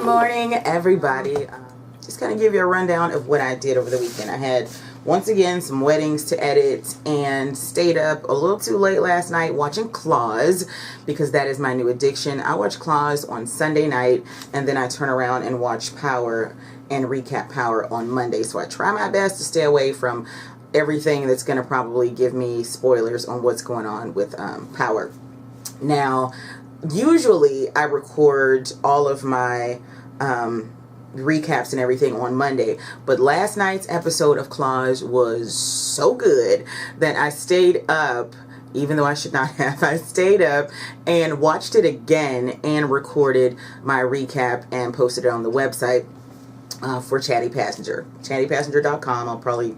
morning, everybody. Just kind of give you a rundown of what I did over the weekend. I had, once again, some weddings to edit and stayed up a little too late last night watching Claws because that is my new addiction. I watch Claws on Sunday night and then I turn around and watch Power and recap Power on Monday. So I try my best to stay away from everything that's going to probably give me spoilers on what's going on with Power. Now, usually I record all of my recaps and everything on Monday, but last night's episode of Claws was so good that I stayed up, even though I should not have. I stayed up and watched it again and recorded my recap and posted it on the website for Chatty Passenger. ChattyPassenger.com. I'll probably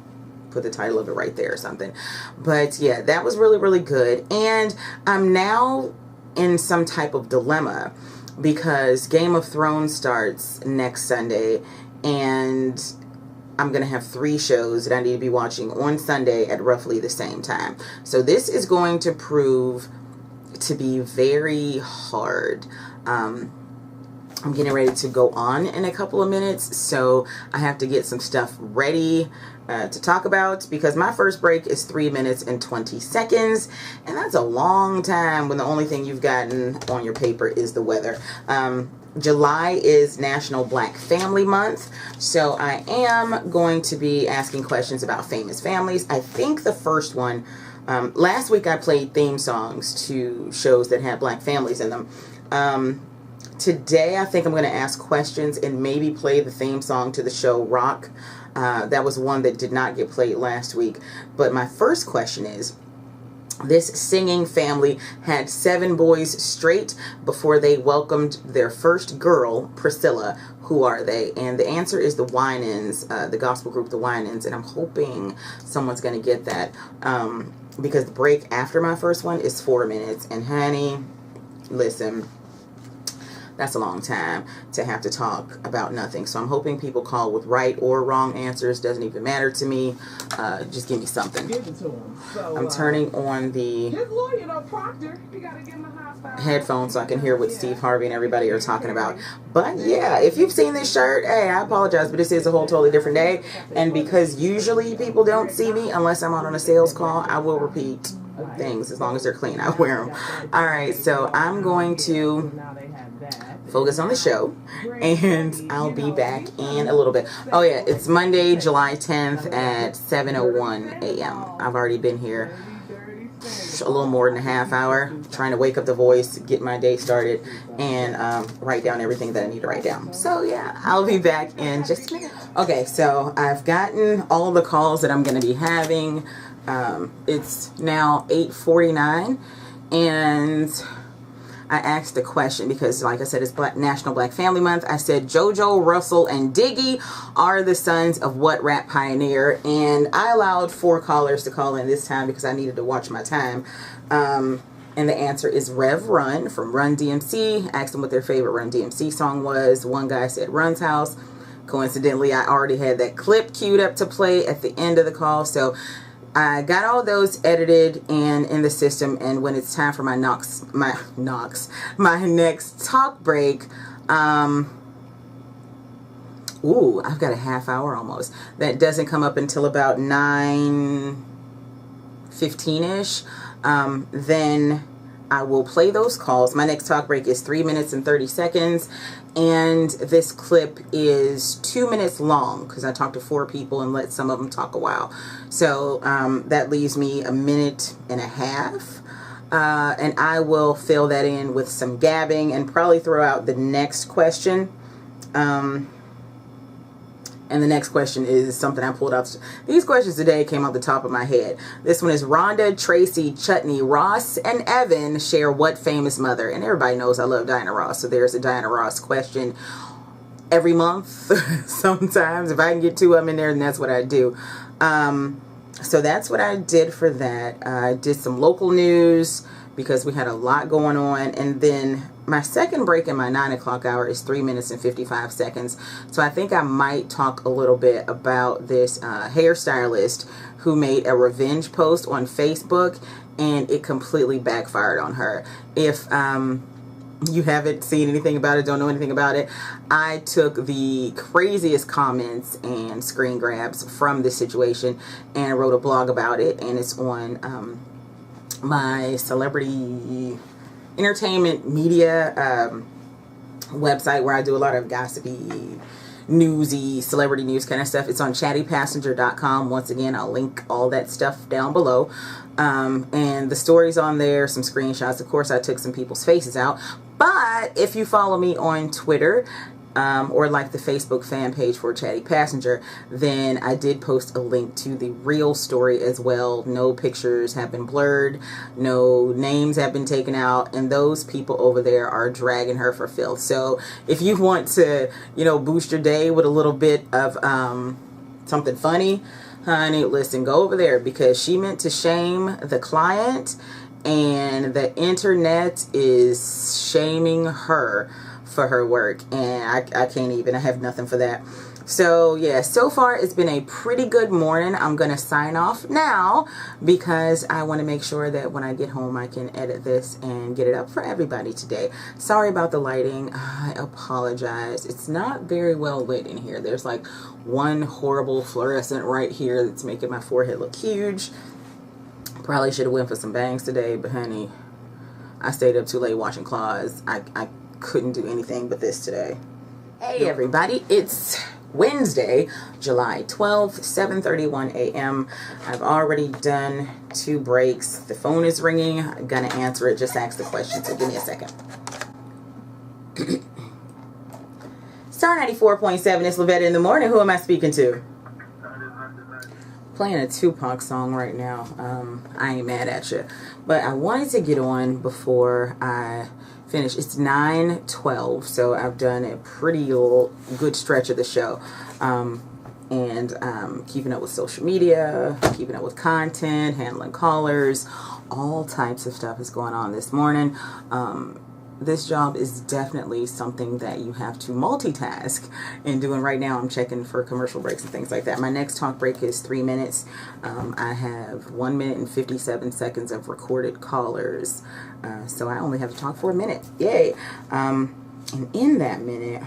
put the title of it right there or something. But yeah, that was really, really good. And I'm now in some type of dilemma because Game of Thrones starts next Sunday and I'm going to have 3 shows that I need to be watching on Sunday at roughly the same time. So this is going to prove to be very hard. I'm getting ready to go on in a couple of minutes, so I have to get some stuff ready to talk about because my first break is 3 minutes and 20 seconds, and that's a long time when the only thing you've gotten on your paper is the weather. July is National Black Family Month, so I am going to be asking questions about famous families. I think the first one, last week I played theme songs to shows that had black families in them. Today, I think I'm going to ask questions and maybe play the theme song to the show Rock. That was one that did not get played last week. But my first question is, this singing family had 7 boys straight before they welcomed their first girl, Priscilla. Who are they? And the answer is the Winans, the gospel group, the Winans. And I'm hoping someone's going to get that because the break after my first one is 4 minutes. And honey, listen, that's a long time to have to talk about nothing. So I'm hoping people call with right or wrong answers. Doesn't even matter to me. Just give me something. Give it to him. So, I'm turning on the his lawyer, Proctor. You gotta give him a high five. Headphones so I can hear what Steve Harvey and everybody are talking about. But yeah, if you've seen this shirt, hey, I apologize, but this is a whole totally different day. And because usually people don't see me unless I'm out on a sales call, I will repeat things as long as they're clean. I wear them. All right, so I'm going to focus on the show and I'll be back in a little bit. Oh yeah, it's Monday, July 10th at 7:01 a.m. I've already been here a little more than a half hour trying to wake up the voice, get my day started, and write down everything that I need to write down. So yeah, I'll be back in just a minute. Okay, so I've gotten all the calls that I'm going to be having. It's now 8:49 and I asked a question because, like I said, it's National Black Family Month. I said JoJo, Russell, and Diggy are the sons of what rap pioneer? And I allowed 4 callers to call in this time because I needed to watch my time. And the answer is Rev Run from Run DMC. Asked them what their favorite Run DMC song was. One guy said Run's House. Coincidentally, I already had that clip queued up to play at the end of the call. So I got all those edited and in the system, and when it's time for my next talk break, ooh, I've got a half hour almost. That doesn't come up until about 9:15-ish. Then I will play those calls. My next talk break is 3 minutes and 30 seconds. And this clip is 2 minutes long because I talked to 4 people and let some of them talk a while. So that leaves me a minute and a half. And I will fill that in with some gabbing and probably throw out the next question. And the next question is something I pulled out. These questions today came off the top of my head. This one is Rhonda, Tracy, Chutney, Ross, and Evan share what famous mother? And everybody knows I love Diana Ross. So there's a Diana Ross question every month. Sometimes if I can get 2 of them in there, then that's what I do. So that's what I did for that. I did some local news because we had a lot going on. And then my second break in my 9 o'clock hour is 3 minutes and 55 seconds. So I think I might talk a little bit about this hairstylist who made a revenge post on Facebook and it completely backfired on her. If you haven't seen anything about it, don't know anything about it, I took the craziest comments and screen grabs from this situation and wrote a blog about it, and it's on my celebrity entertainment media website where I do a lot of gossipy, newsy, celebrity news kind of stuff. It's on chattypassenger.com. Once again, I'll link all that stuff down below. And the story's on there, some screenshots. Of course, I took some people's faces out. But if you follow me on Twitter, or like the Facebook fan page for Chatty Passenger, then I did post a link to the real story as well. No pictures have been blurred, no names have been taken out, and those people over there are dragging her for filth. So if you want to, you know, boost your day with a little bit of something funny, honey, listen, go over there, because she meant to shame the client, and the internet is shaming her for her work, and I can't even, I have nothing for that. So yeah, so far it's been a pretty good morning. I'm gonna sign off now because I want to make sure that when I get home I can edit this and get it up for everybody today. Sorry about the lighting, I apologize. It's not very well lit in here. There's like one horrible fluorescent right here that's making my forehead look huge. Probably should have went for some bangs today, but honey, I stayed up too late watching Claws. I couldn't do anything but this today. Hey everybody, it's Wednesday, July 12th, 7:31 a.m. I've already done 2 breaks. The phone is ringing. I'm gonna answer it. Just ask the question, so give me a second. Star 94.7, it's Lavetta in the morning. Who am I speaking to? Playing a Tupac song right now. I ain't mad at you, but I wanted to get on before I finish. It's 9:12, so I've done a pretty good stretch of the show, and keeping up with social media, keeping up with content, handling callers, all types of stuff is going on this morning. This job is definitely something that you have to multitask in doing. Right now I'm checking for commercial breaks and things like that. My next talk break is 3 minutes. I have 1 minute and 57 seconds of recorded callers, so I only have to talk for a minute. Yay. And in that minute,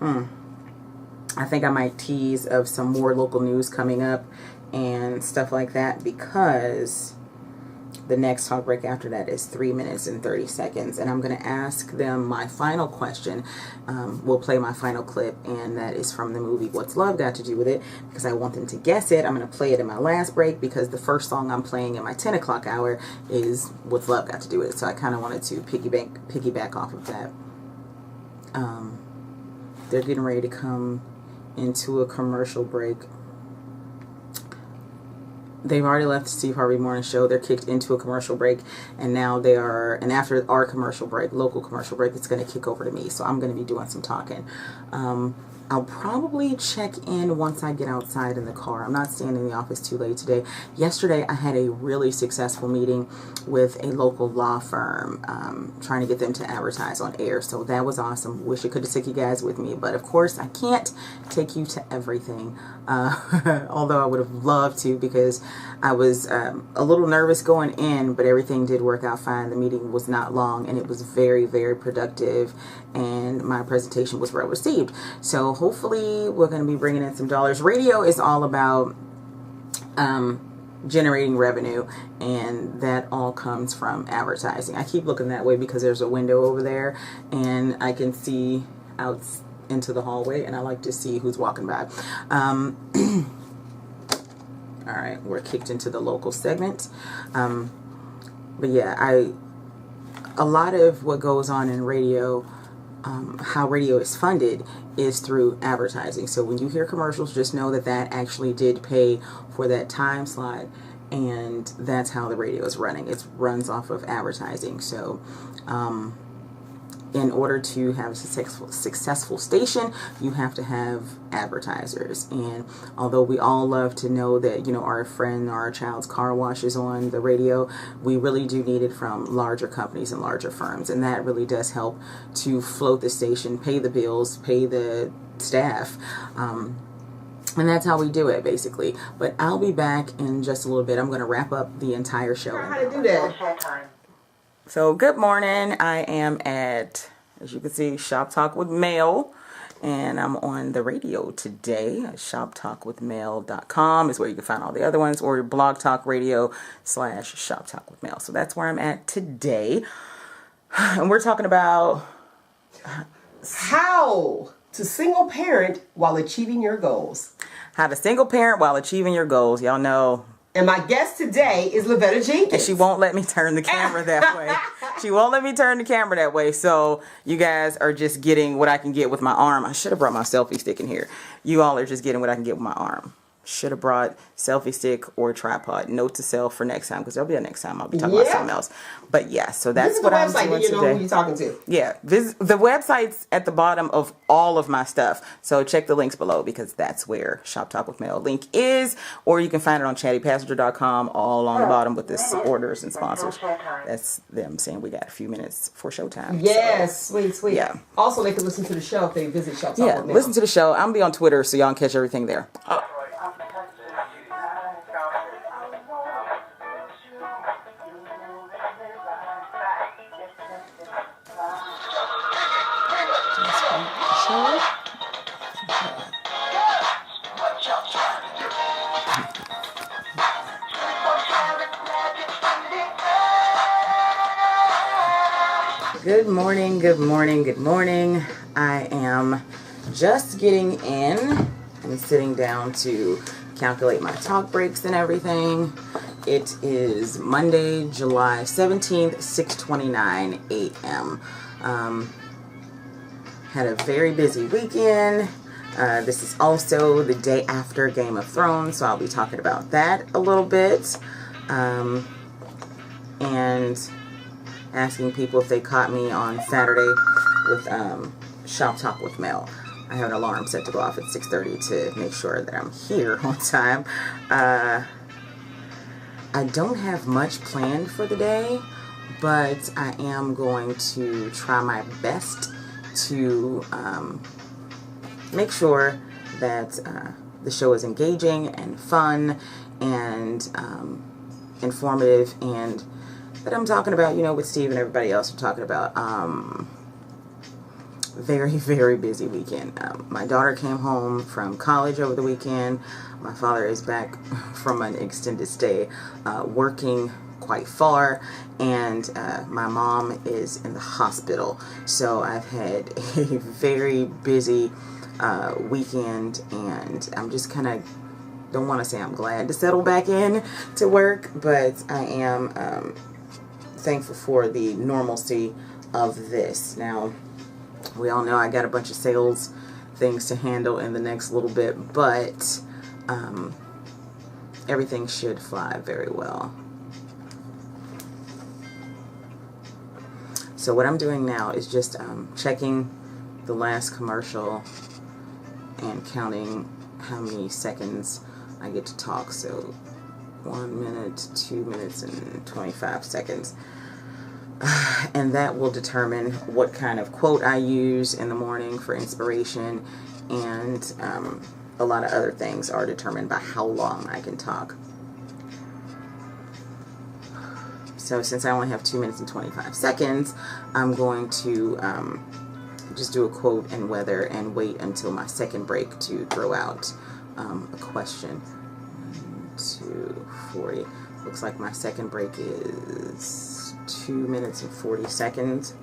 I think I might tease of some more local news coming up and stuff like that, because the next talk break after that is 3 minutes and 30 seconds. And I'm going to ask them my final question. We'll play my final clip, and that is from the movie What's Love Got to Do With It, because I want them to guess it. I'm going to play it in my last break, because the first song I'm playing in my 10 o'clock hour is What's Love Got to Do With It. So I kind of wanted to piggyback off of that. They're getting ready to come into a commercial break. They've already left the Steve Harvey Morning Show. They're kicked into a commercial break, and now they are, and after our commercial break, local commercial break, it's going to kick over to me. So I'm going to be doing some talking. I'll probably check in once I get outside in the car. I'm not staying in the office too late today. Yesterday, I had a really successful meeting with a local law firm, trying to get them to advertise on air. So that was awesome. Wish I could have took you guys with me, but of course I can't take you to everything. Although I would have loved to, because I was a little nervous going in, but everything did work out fine. The meeting was not long, and it was very, very productive, and my presentation was well received. So hopefully we're going to be bringing in some dollars. Radio is all about generating revenue, and that all comes from advertising. I keep looking that way because there's a window over there, and I can see out into the hallway, and I like to see who's walking by. All right, we're kicked into the local segment. But yeah, a lot of what goes on in radio, how radio is funded, is through advertising. So when you hear commercials, just know that that actually did pay for that time slot, and that's how the radio is running. It runs off of advertising. So in order to have a successful station, you have to have advertisers. And although we all love to know that, you know, our friend or our child's car wash is on the radio, we really do need it from larger companies and larger firms. And that really does help to float the station, pay the bills, pay the staff. And that's how we do it, basically. But I'll be back in just a little bit. I'm going to wrap up the entire show. How to do that? So good morning. I am at, as you can see, Shop Talk with Mel, and I'm on the radio today. ShopTalkwithMel.com is where you can find all the other ones, or your Blog Talk Radio /Shop Talk with Mel. So that's where I'm at today, and we're talking about how to single parent while achieving your goals. How to single parent while achieving your goals. Y'all know. And my guest today is Lavetta Jenkins. And she won't let me turn the camera that way. She won't let me turn the camera that way. So you guys are just getting what I can get with my arm. I should have brought my selfie stick in here. You all are just getting what I can get with my arm. Should have brought selfie stick or tripod. Note to self for next time, because there'll be a next time. I'll be talking about something else. But yeah, so that's what I'm doing today. You know who you're talking to. Yeah, the website's at the bottom of all of my stuff. So check the links below, because that's where Shop Talk with Mel link is. Or you can find it on chattypassenger.com, all on the bottom with this orders and sponsors. That's them saying we got a few minutes for showtime. Yes, so, sweet. Yeah. Also, they can listen to the show if they visit Shop Talk with Mel. Listen to the show. I'm going to be on Twitter, so y'all can catch everything there. Good morning, good morning, good morning. I am just getting in and sitting down to calculate my talk breaks and everything. It is Monday, July 17th, 6:29 a.m. Had a very busy weekend. This is also the day after Game of Thrones, so I'll be talking about that a little bit. And asking people if they caught me on Saturday with Shop Talk with Mel. I have an alarm set to go off at 6:30 to make sure that I'm here on time. I don't have much planned for the day, but I am going to try my best to make sure that the show is engaging and fun and informative, and that I'm talking about, what Steve and everybody else are talking about. Very, very busy weekend. My daughter came home from college over the weekend. My father is back from an extended stay, working quite far, and my mom is in the hospital. So I've had a very busy weekend, and I'm just kind of, don't want to say I'm glad to settle back in to work, but I am thankful for the normalcy of this. Now, we all know I got a bunch of sales things to handle in the next little bit, but everything should fly very well. So what I'm doing now is just checking the last commercial and counting how many seconds I get to talk. So 1 minute, 2 minutes, and 25 seconds. And that will determine what kind of quote I use in the morning for inspiration, and a lot of other things are determined by how long I can talk. So since I only have 2 minutes and 25 seconds, I'm going to just do a quote and weather and wait until my second break to throw out a question. 2:40. Looks like my second break is 2 minutes and 40 seconds.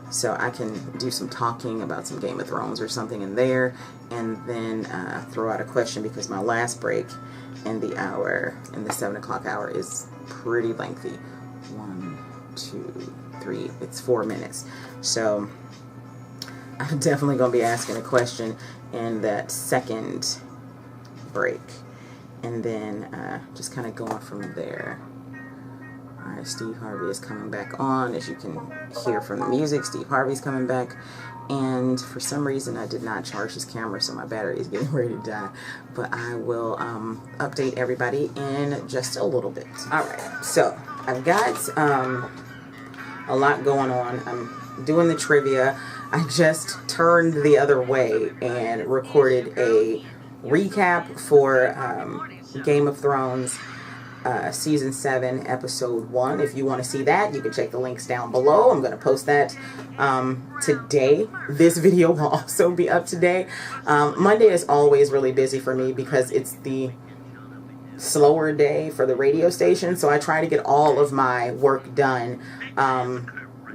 So I can do some talking about some Game of Thrones or something in there, and then throw out a question, because my last break in the 7 o'clock hour is pretty lengthy. 1, 2, 3, it's 4 minutes. So I'm definitely going to be asking a question in that second break, and then just kind of going from there. Alright, Steve Harvey is coming back on. As you can hear from the music, Steve Harvey's coming back. And for some reason, I did not charge his camera, so my battery is getting ready to die. But I will update everybody in just a little bit. Alright, so I've got a lot going on. I'm doing the trivia. I just turned the other way and recorded a recap for Game of Thrones. season 7, episode 1. If you want to see that, you can check the links down below. I'm going to post that today. This video will also be up today. Monday is always really busy for me because it's the slower day for the radio station, so I try to get all of my work done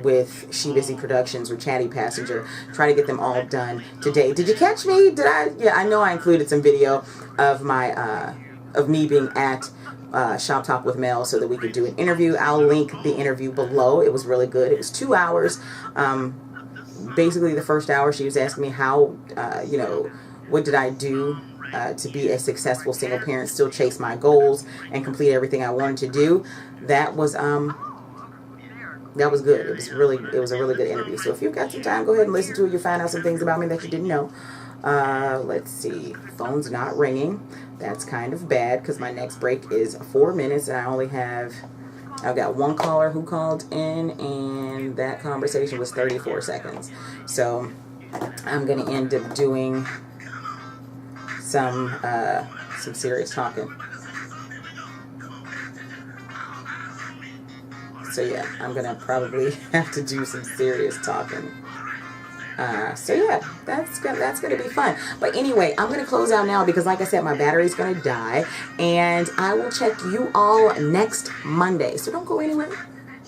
with She Busy Productions or Chatty Passenger. Try to get them all done today. Did you catch me? Did I? Yeah, I know I included some video of my of me being at Shop Talk with Mel so that we could do an interview. I'll link the interview below. It was really good. It was 2 hours. Basically, the first hour she was asking me how, you know, what did I do to be a successful single parent, still chase my goals, and complete everything I wanted to do. That was good. It was a really good interview. So if you've got some time, go ahead and listen to it. You'll find out some things about me that you didn't know. Let's see. Phone's not ringing. That's kind of bad because my next break is 4 minutes and I've got one caller who called in, and that conversation was 34 seconds. So I'm going to end up doing some serious talking. So yeah, I'm gonna probably have to do some serious talking. So yeah, that's gonna be fun. But anyway, I'm gonna close out now because, like I said, my battery's gonna die, and I will check you all next Monday. So don't go anywhere.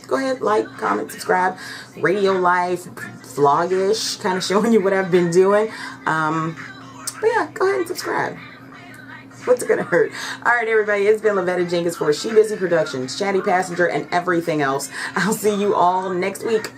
Go ahead, like, comment, subscribe. Radio life, vlogish, kind of showing you what I've been doing. But yeah, go ahead and subscribe. What's it gonna hurt? Alright, everybody, it's been Lavetta Jenkins for She Busy Productions, Chatty Passenger, and everything else. I'll see you all next week.